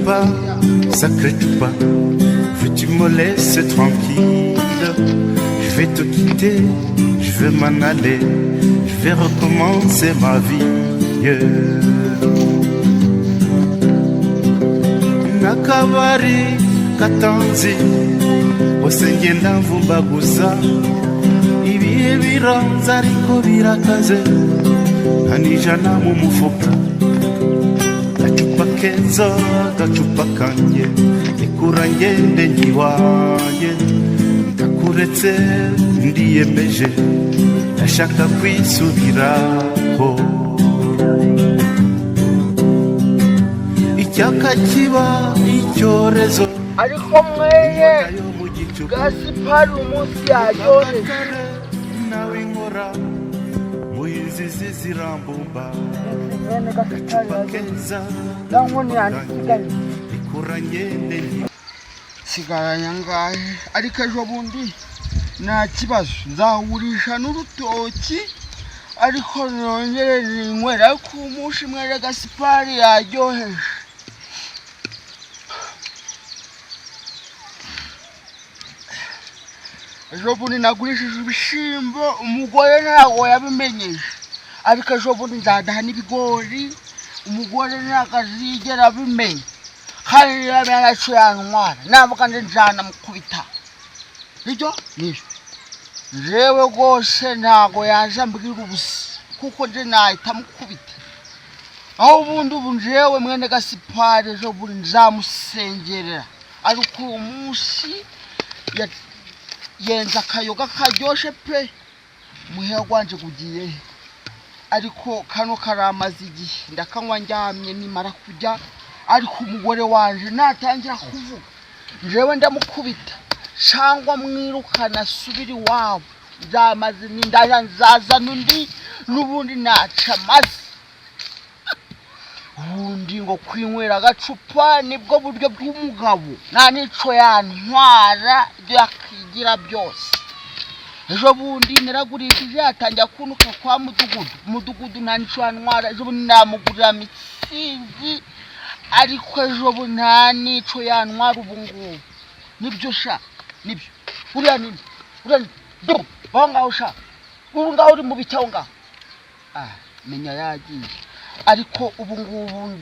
Chupa, sacré Chupa, veux-tu me laisser tranquille? Je vais te quitter, je vais m'en aller, je vais recommencer ma vie. Nakabari katanzi, osengenda mvumbaguza, ibihe biranza ariko birakaze, ntanijana mu mufuka. Gacupa keza, gacupa kanje, ikura ngende nyiwaye, ndakuretse ndiyemeje, ndashaka kwisubiraho. Icyaka kiba icyorezo, ariko mweye Gasipari umunsi yaryoheje, nawe nkora muyizizi zirambumba. Gacupa keza ndabona yansigaye ikura ngende sigaranya ngahe, ariko ejo bundi nta kibazo nzawurisha n'urutoki, ariko nongere ninywera ku mushi mwere Gasipari yaryoheje. Ejo bundi nagurishije ibishimbo, umugore ntago yabimenyeje, ariko ejo bundi nzadaha n'ibigori, umugore ntago azigera abimenya, kandi yaracu yantwara navuga ndi njana mukubita. Nibyo jewe rwose ntago yaje ambwira ubusa, kuko nje nahita mukubita. Aho ubundi ubu njewe mwene Gasipari ejo bundi nzamusengerera, ariko uyu munsi yenza akayoga karyoshe pe, muheha gwanje gugiye, ariko kano karamaze igihe ndakanywa njyamye nimara kujya, ariko umugore wanje natangira kuvuga njewe ndamukubita cyangwa mwirukana asubira iwabo, nzamaze n'indaya nzaza n'undi n'ubundi naca maze. Ubundi ngo kwinywera agacupa nibwo buryo bw'umugabo, nta nico yantwara ibyo yakigira byose. Ejo bundi naragurishije yatangira kunuka kwa mudugudu nta nico yantwara, ejo bundi namugurira mitsingi, ariko ejo bundi nta nico yantwara ubu ngubu. Nibyo sha, nibyo uriya nini do bonga usha ubu ngaho uri mu bitaho ngaho, menya yagiye, ariko ubu ngubu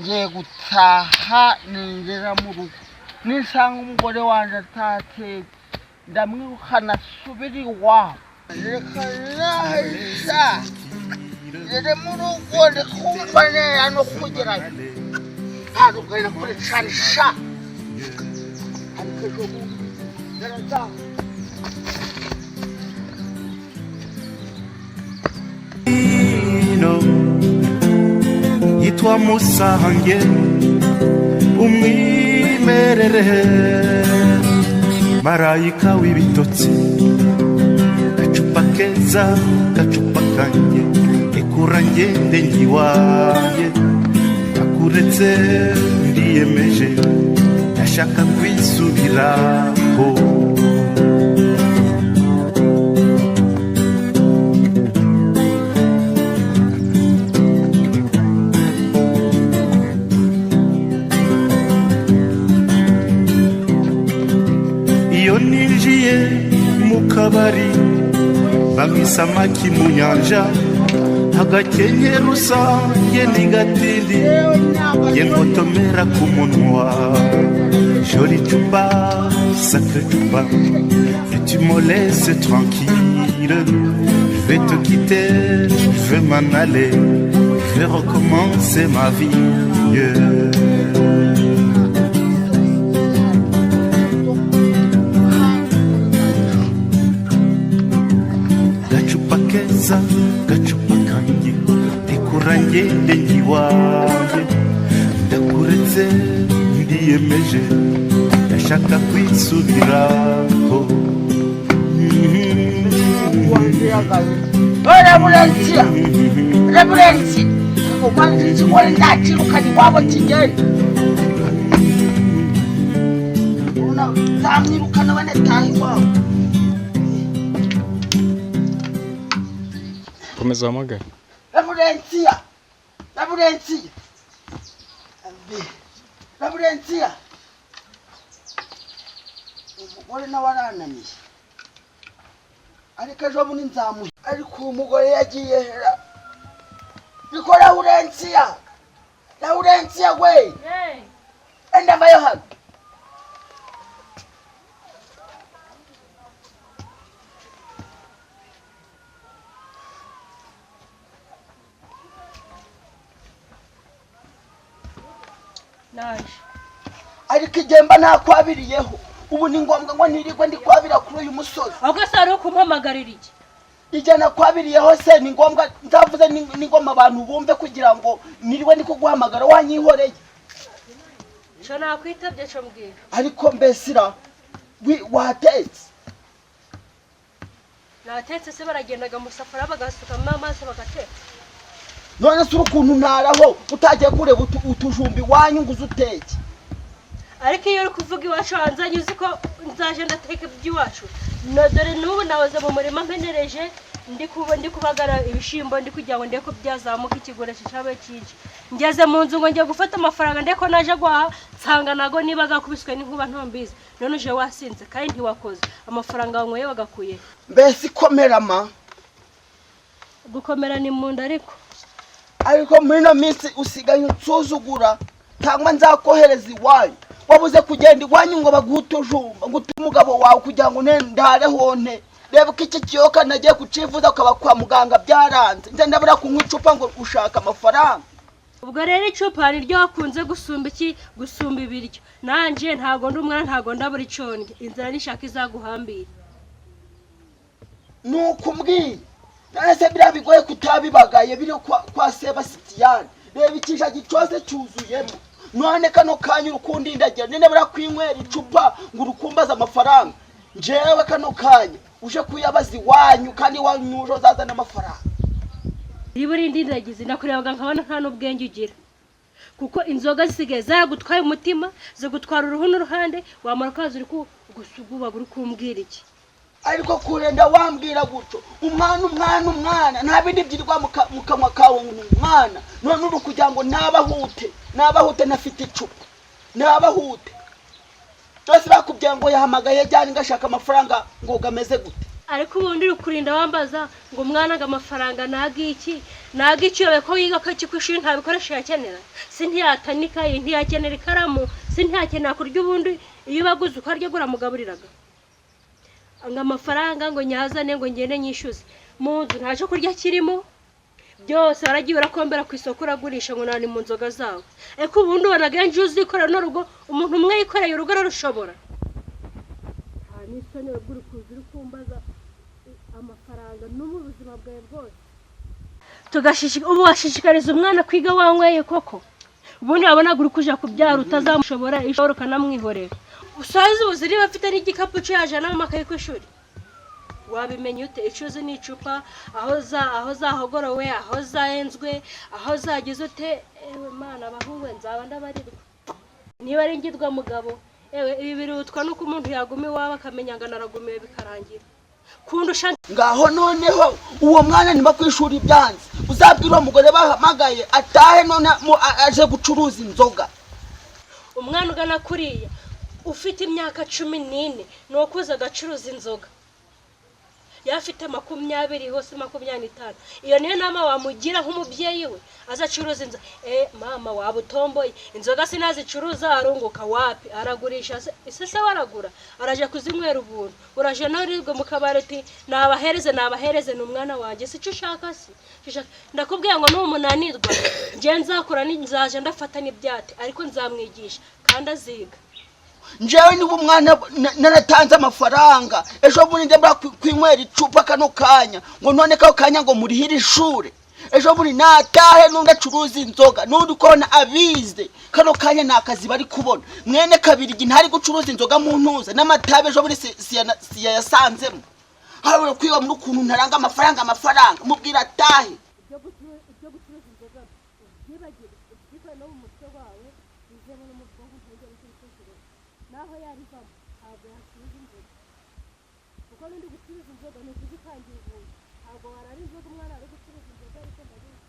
ngiye gutaha ningera mu rugo, nisanga umugore wanje atatetse ndamwirukana asubira iwabo. Reka nahisha ngere mu rugo ndikumva neza no kugerayo, ntabwo ari kure cyane sha, ariko ejo bundi ndarataha. Yitwa Musange umwimerere, marayika w'ibitotsi. Gacupa keza, gacupa kanje, ikura ngende nyiwaye, ndakuretse ndiyemeje, ndashaka kwisubiraho. Iyo ninjiye mu kabari banywa isamaki mu nyanja, agakenke rusange n'igatindi ye ngotomera ku munwa. Joli Chupa, sacré Chupa, veux-tu me laisser tranquille? Je vais te quitter, je vais m'en aller, je vais recommencer ma vie. Gacupa keza, gacupa kanje, ikura ngende nyiwaye, ndakuretse ndiyemeje, ndashaka kwisubiraho. Reburensi umanzi ikigori ndakirukanye iwabo kigenda, zamwirukana banetaha iwabo. Komeza hamagara. Reburensiya Laburensiya umugore nawe arananiye ariko ejo bundi nzamuha ariko umugore yagiye hera niko Laburensiya we enda vayo hano naje ariko igemba ntakwabiriyeho ubu ni ngombwa ngo nirigwe ndi kwabira kuri uyu musozi ahubwo se ari ukumpamagarira iki ijana kwabiriyeho se ni ngombwa nzavuze ni ngoma abantu bumve kugira ngo nirigwe ndi kuguhamagara wanyihoreye cyo nakwitabye cyo mbwira ariko mbesira watetse natetse se baragendaga mu safari bagasukamo amazi bagateka none se ukuntu ntaraho utagiye kureba utujumbi wanyu ngo uzuteke ariko iyo uri kuvuga iwacu hanzanye uzi ko nzaje ndateka iby'iwacu dore n'ubu nahoze mu murima mpenereje ndi kubagara ibishimbo ndi kugira ngo ndeko byazamuka ikigore cyabe cyinshi ngeze mu nzu ngo ngiye gufata amafaranga ndeko naje gwaha nsanga nago niba gakubiswe n'inkuba ntombizi none uje wasinze kandi ntiwakoze amafaranga wanyweye wagakuye mbese ikomerama gukomera ni munda ariko muri no minsi usigaye utsuzugura cyangwa nzakohereza iwanyu wabuze kugenda iwanyu ngo bagutujumba ngo umugabo wawe kugira ngo ndare honte reba ko iki kiyoka nagiye kucivuza ukaba kwa muganga byaranze nje ndabura kunywa icupa ngo ushaka amafaranga ubwo rero icupa niryo wakunze gusumba ibiryo nanje ntago ndi umwana ntago ndabura iconge inzara nishaka izaguhambira nuko mbwira nase birabigoye kutabibagaye biri kwa Sebastian reba ikijagi cyose cyuzuyemo none kano kanya urukundi ndagira nene barakwinywera icupa ngo urukumbaza amafaranga njewe kano kanya uje kuyabazi wanyu kandi wanyujo zazana amafaranga iburi ndindagize ndakurebaga nkabana nta n'ubwenge ugira kuko inzoga zisigaye zaragutwaye umutima zo gutwara uruhu n'uruhande wamara kazi uri gusuguba uri kumbwira iki ariko kurenda wambwira guco umwana nta bindi byirwa mu kanwa kawe umwana none uri kugira ngo nabahute nafite icupa nabahute cyose bakubwira ngo yahamagaye cyane ngashaka amafaranga ngo gameze gute ariko ubundi uri kurinda wambaza ngo umwana ngo amafaranga nagiki yobe ko yiga ko kikushira nta bikoresho yakenera si ntiyatanika ntiyakenera ikaramu si ntiyakenera kurya ubundi iyo baguze ukarya gura mugaburiraga ngo amafaranga ngo nyazane ngo ngende nyishyuze mu nzu nta cyo kurya kirimo byose baragiye barakombera ku isoko uragurisha ngo nani mu nzoga zawe ariko ubundi ubona genje uzikora n'urugo umuntu umwe yikoreye urugo rushobora n'isoni buri kuzira kumbaza amafaranga no mu buzima bwawe bwose ubu washishikariza umwana kwiga wanyweye koko ubundi wabona uri kuja kubyara utazamushobora ishobora kanamwihorera usaze ubuziri bafite n'igikapu cyo yajana mu makaye kw'ishuri wabimenya ute icuze n'icupa aho zahogorowe aho zaenzwe aho zagize ute ewe mana bahungwe nzaba ndabarirwa niba ari ngirwa mugabo ewe ibi birutwa nuko umuntu yaguma iwawe akamenya ngo naragumiwe bikarangira kundusha ngaho noneho uwo mwana niba kwishuri byanze uzabwira umugore bahamagaye atahe none aje gucuruza inzoga umwana ugana kuriya ufite imyaka 14 no kuza gacuruza inzoga yafite 20 hose 25 iyo niyo nama wamugira nk'umubyeyi we azacuruza inzoga mama wabutomboye inzoga sinazicuruza arunguka wapi aragurisha se waragura araje kuzinywera ubuntu uraje narirwe mu kabareti nabahereze n'umwana wanjye sico ushaka ndakubwiye ngo n'umunanirwa nje nzakora nzaje ndafata n'ibyate ariko nzamwigisha kandi aziga njewe niba umwana naratanze amafaranga ejo bundi ndabura kwinywera icupa kano kanya ngo none kao kanya ngo murihire ishure ejo bundi natahe n'undacuruza inzoga n'undi kona abize kano kanya nakazi bari kubona mwene kabiri ntari gucuruza inzoga mu ntuza n'amatabe ejo bundi siya yasanzemo hawe kwiba muri kuntu ntaranga amafaranga mubwira tahe ibyo gucuruza inzoga byibagire byikwe no mu mutwe wawe bizemo no mu bwonko ntujye gutekereza naho yarivamo ntabwo yacuruza inzoga kuko n'indi gucuruza inzoga ni ukuzitangira ubuntu ntabwo warari inzoga umwana ari gucuruza inzoga ariko ndabizi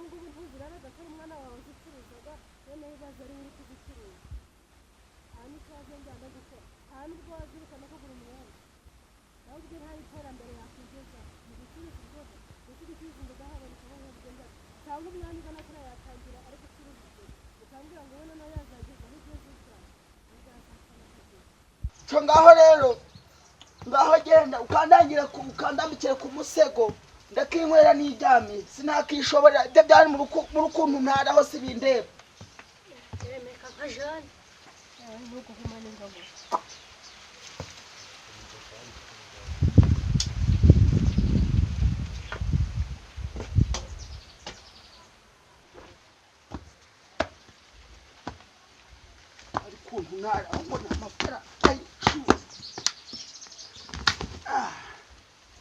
ngubu ntuziraraga ko umwana wawe uzicuruzaga noneho ibibazo ari uri kuzicuruza nta n'ikibazo njyana gukora nta n'ubwo wazirikana ko buri mwanya nawe ubwe nta iterambere yakwigeza mu gucuruza inzoga ndetse gucuruza inzoga habonekaho nk'ubugenda cyangwa umwana ugana kuri yatangira ari gucuruza inzoga ukambwira ngo wowe nawe yazageza aho ugeze cyane cyo ngaho rero ngaho genda ukandambikire ku musego ndakinywera n'iryamiye sinakishoborera ibyo byari mu rukundo ntaraho sibindeba remeka nka Jeanne nuko kumana ingabo